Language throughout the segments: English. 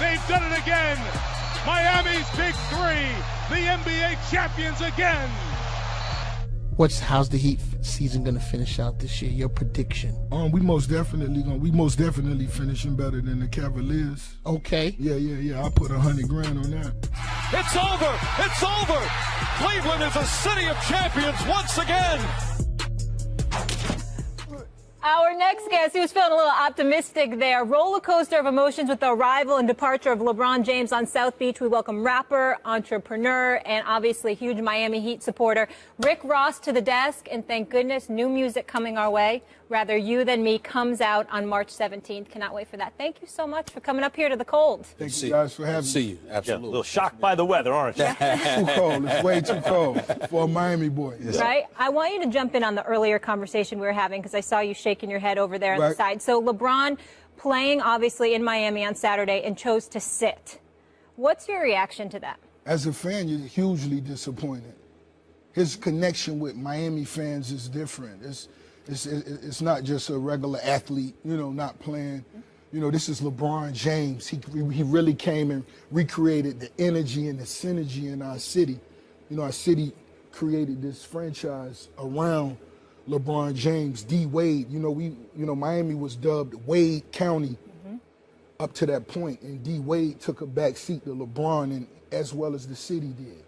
They've done it again. Miami's Big Three, the NBA champions again. How's the Heat season gonna finish out this year? Your prediction? We most definitely finishing better than the Cavaliers. Okay. Yeah. I put $100 grand on that. It's over. It's over. Cleveland is a city of champions once again. Our next guest, he was feeling a little optimistic there. Roller coaster of emotions with the arrival and departure of LeBron James on South Beach. We welcome rapper, entrepreneur, and obviously huge Miami Heat supporter Rick Ross to the desk. And thank goodness, new music coming our way. Rather You Than Me comes out on March 17th. Cannot wait for that. Thank you so much for coming up here to the cold. Thank you guys for having me. See you, absolutely. Yeah, a little shocked by the weather, aren't you? Too cold. It's way too cold for a Miami boy. Yes. Right? I want you to jump in on the earlier conversation we were having because I saw you shaking your head over there on the side. So LeBron playing obviously in Miami on Saturday and chose to sit. What's your reaction to that? As a fan, you're hugely disappointed. His connection with Miami fans is different. It's not just a regular athlete, not playing. This is LeBron James. He really came and recreated the energy and the synergy in our city. Our city created this franchise around LeBron James, D-Wade. Miami was dubbed Wade County up to that point, and D-Wade took a back seat to LeBron, and as well as the city did.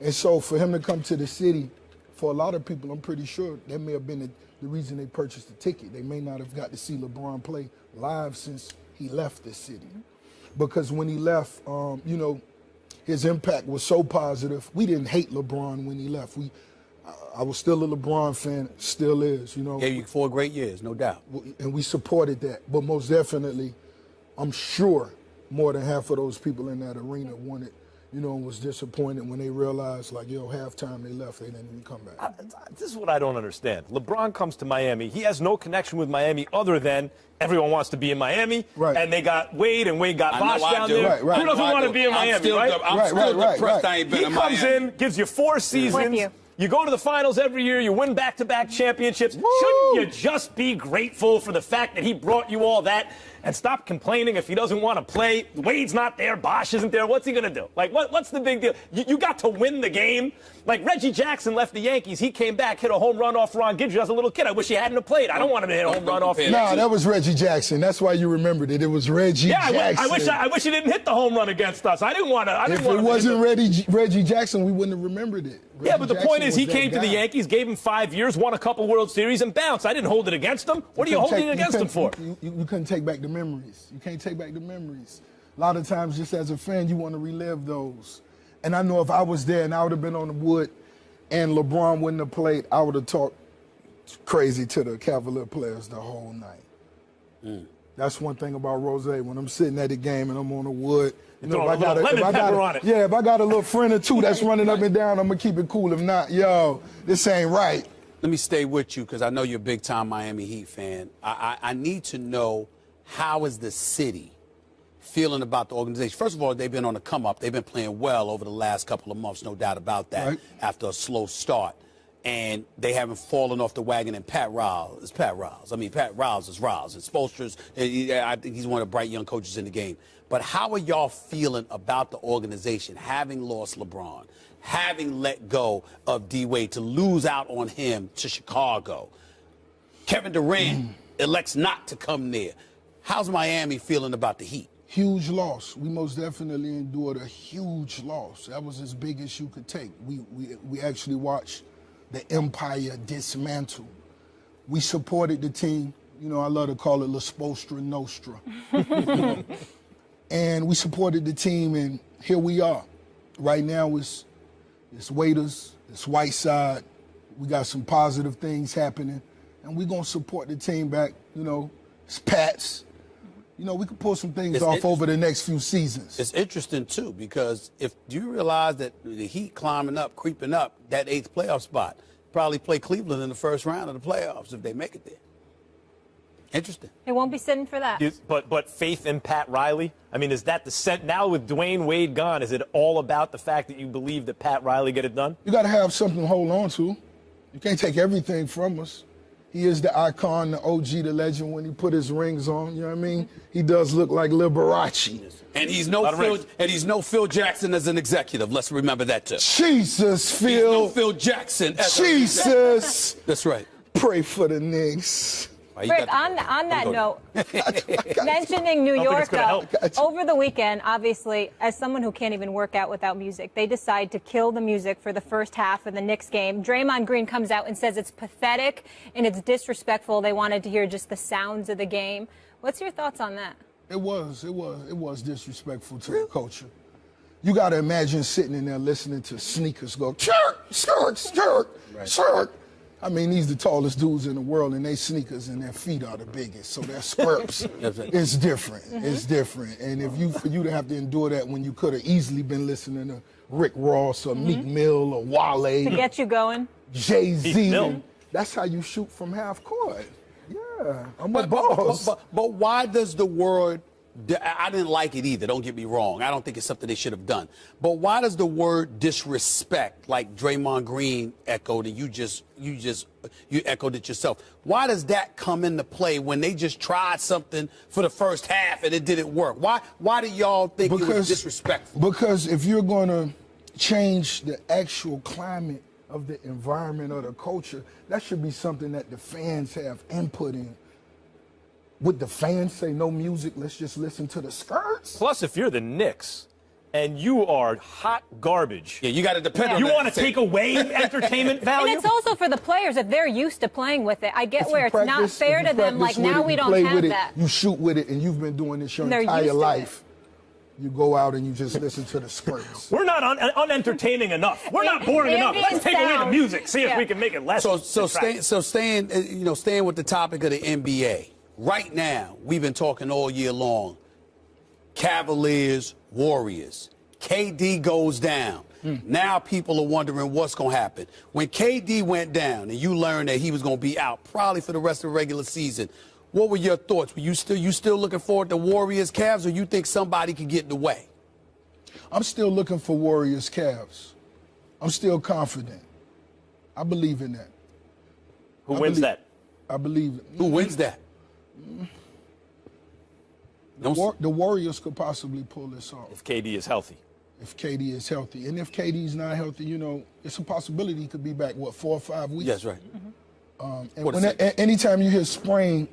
And so for him to come to the city, for a lot of people, I'm pretty sure that may have been the reason they purchased the ticket. They may not have got to see LeBron play live since he left the city. Because when he left, his impact was so positive. We didn't hate LeBron when he left. I was still a LeBron fan, still is, Gave you 4 great years, no doubt. And we supported that. But most definitely, I'm sure more than half of those people in that arena wanted, and was disappointed when they realized, halftime they left, they didn't even come back. This is what I don't understand. LeBron comes to Miami. He has no connection with Miami other than everyone wants to be in Miami. Right. And they got Wade, and Wade got Bosh down there. Right. Who doesn't want to be in Miami, right? I'm still depressed I ain't been in Miami. He comes in, gives you 4 seasons. You go to the finals every year. You win back-to-back championships. Woo! Shouldn't you just be grateful for the fact that he brought you all that and stop complaining if he doesn't want to play? Wade's not there. Bosh isn't there. What's he going to do? What's the big deal? You got to win the game. Reggie Jackson left the Yankees. He came back, hit a home run off Ron Guidry as a little kid. I wish he hadn't have played. I don't want him to hit a home run off. No, that was Reggie Jackson. That's why you remembered it. It was Reggie Jackson. I wish he didn't hit the home run against us. I didn't want to. If it wasn't Reggie Jackson, we wouldn't have remembered it. But the point is, he came to the Yankees, gave him 5 years, won a couple World Series, and bounced. I didn't hold it against him. What are you holding it against him for? You couldn't take back the memories. You can't take back the memories. A lot of times, just as a fan, you want to relive those. And I know if I was there and I would have been on the wood and LeBron wouldn't have played, I would have talked crazy to the Cavalier players the whole night. That's one thing about Rose. When I'm sitting at the game and I'm on the wood, if I got a little friend or two that's running up and down, I'm going to keep it cool. If not, this ain't right. Let me stay with you because I know you're a big-time Miami Heat fan. I need to know, how is the city feeling about the organization? First of all, they've been on the come-up. They've been playing well over the last couple of months, no doubt about that, after a slow start. And they haven't fallen off the wagon. And Pat Riles is Pat Riles. I mean, Pat Riles is Riles. And Spoelstra's, I think he's one of the bright young coaches in the game. But how are y'all feeling about the organization, having lost LeBron, having let go of D-Wade, to lose out on him to Chicago? Kevin Durant elects not to come there. How's Miami feeling about the Heat? Huge loss. We most definitely endured a huge loss. That was as big as you could take. We actually watched the empire dismantle. We supported the team. I love to call it La Spoelstra Nostra. And we supported the team, and here we are. Right now, it's Waiters, it's Whiteside. We got some positive things happening, and we're going to support the team back. It's Pats. We could pull some things off over the next few seasons. It's interesting, too, because do you realize that the Heat creeping up that 8th playoff spot, probably play Cleveland in the first round of the playoffs if they make it there. Interesting. They won't be sitting for that. But faith in Pat Riley? I mean, is that the set now with Dwayne Wade gone? Is it all about the fact that you believe that Pat Riley get it done? You got to have something to hold on to. You can't take everything from us. He is the icon, the OG, the legend when he put his rings on. You know what I mean? He does look like Liberace. And he's no Phil Jackson as an executive. Let's remember that too. Jesus, Phil. He's no Phil Jackson as Jesus. That's right. Pray for the Knicks. Rick, on that note, mentioning New York, though, over the weekend, obviously, as someone who can't even work out without music, they decide to kill the music for the first half of the Knicks game. Draymond Green comes out and says it's pathetic and it's disrespectful. They wanted to hear just the sounds of the game. What's your thoughts on that? It was disrespectful to the culture. You got to imagine sitting in there listening to sneakers go, chirk, skirk, skirk, skirk. I mean, these the tallest dudes in the world, and they sneakers and their feet are the biggest, so their skirts, it's different. It's different. And for you to have to endure that when you could have easily been listening to Rick Ross or Meek Mill or Wale. To get you going. Jay-Z. That's how you shoot from half court. Yeah, I'm a boss. But why does the word, I didn't like it either, don't get me wrong. I don't think it's something they should have done. But why does the word disrespect, like Draymond Green echoed, and you echoed it yourself, why does that come into play when they just tried something for the first half and it didn't work? Why do y'all think it was disrespectful? Because if you're going to change the actual climate of the environment or the culture, that should be something that the fans have input in. Would the fans say no music, let's just listen to the skirts? Plus, if you're the Knicks and you are hot garbage, you got to depend on you that. want to take away entertainment value? And it's also for the players if they're used to playing with it. I get where it's not fair to them, like now we don't have that. You shoot with it, and you've been doing this your entire life. You go out and you just listen to the skirts. We're not unentertaining enough. We're not boring enough. Let's take away the music, see if we can make it less. Staying with the topic of the NBA. Right now, we've been talking all year long. Cavaliers, Warriors. KD goes down. Now people are wondering what's going to happen. When KD went down and you learned that he was going to be out probably for the rest of the regular season, what were your thoughts? Were you still looking forward to Warriors, Cavs, or you think somebody could get in the way? I'm still looking for Warriors, Cavs. I'm still confident. I believe in that. Who wins that? I believe it. Who wins that? The Warriors could possibly pull this off. If KD is healthy. If KD is healthy. And if KD's not healthy, it's a possibility he could be back, 4 or 5 weeks? Yes, right. Anytime you hear sprain,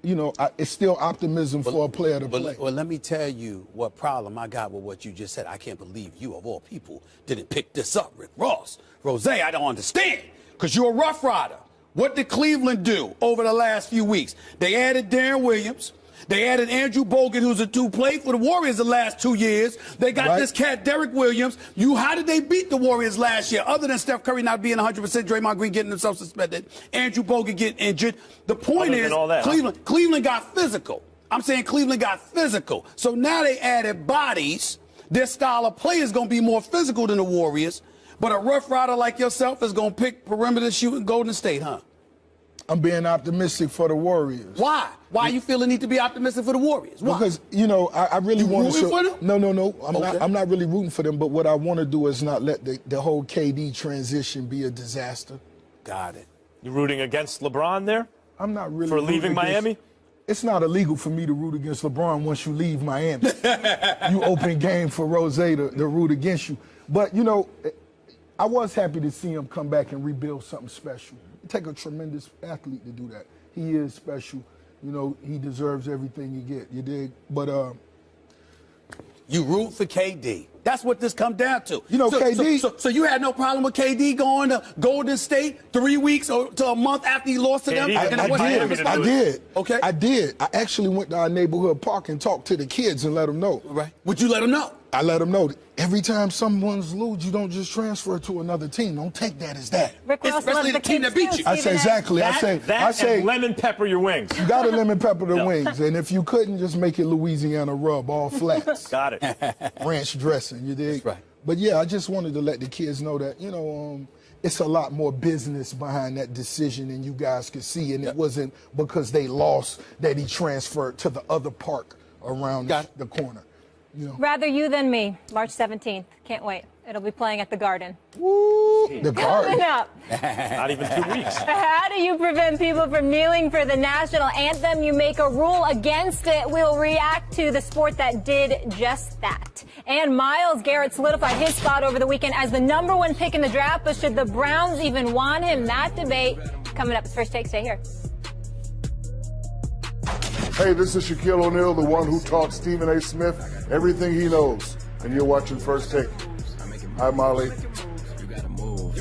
it's still optimism for a player to play. Well, let me tell you what problem I got with what you just said. I can't believe you, of all people, didn't pick this up, Rick Ross. Rose, I don't understand, because you're a Rough Rider. What did Cleveland do over the last few weeks? They added Darren Williams. They added Andrew Bogut, who played for the Warriors the last 2 years. They got this cat, Derek Williams. How did they beat the Warriors last year? Other than Steph Curry not being 100%, Draymond Green getting himself suspended, Andrew Bogut getting injured. The point is, Cleveland got physical. I'm saying Cleveland got physical. So now they added bodies. Their style of play is going to be more physical than the Warriors. But a Rough Rider like yourself is going to pick perimeter shooting Golden State, huh? I'm being optimistic for the Warriors. Why? Why you feel the need to be optimistic for the Warriors? Why? Because, I really want to show... for them? No. I'm not really rooting for them, but what I want to do is not let the whole KD transition be a disaster. Got it. You rooting against LeBron there? I'm not really for leaving Miami? It's not illegal for me to root against LeBron once you leave Miami. You open game for Rose to root against you. But, I was happy to see him come back and rebuild something special. It takes a tremendous athlete to do that. He is special. He deserves everything you get. You dig? But you root for KD. That's what this comes down to. KD. So you had no problem with KD going to Golden State 3 weeks or to a month after he lost to them? I did. Okay. I did. I actually went to our neighborhood park and talked to the kids and let them know. Right. Would you let them know? I let them know that every time someone's lose, you don't just transfer to another team. Don't take that as that. Rick Ross especially the team that beat you. I say exactly. I say lemon pepper your wings. You got to lemon pepper the wings, and if you couldn't, just make it Louisiana rub, all flats. Got it. Ranch dressing, you dig? That's right. But yeah, I just wanted to let the kids know that it's a lot more business behind that decision than you guys could see, and it wasn't because they lost that he transferred to the other park around the corner. You know. Rather you than me, March 17th. Can't wait. It'll be playing at the Garden. Woo, the Garden. Coming up. Not even 2 weeks. How do you prevent people from kneeling for the national anthem? You make a rule against it. We'll react to the sport that did just that. And Myles Garrett solidified his spot over the weekend as the #1 pick in the draft, but should the Browns even want him? That debate coming up. It's First Take. Stay here. Hey, this is Shaquille O'Neal, the one who taught Stephen A. Smith everything he knows. And you're watching First Take. Hi, Molly. You gotta move.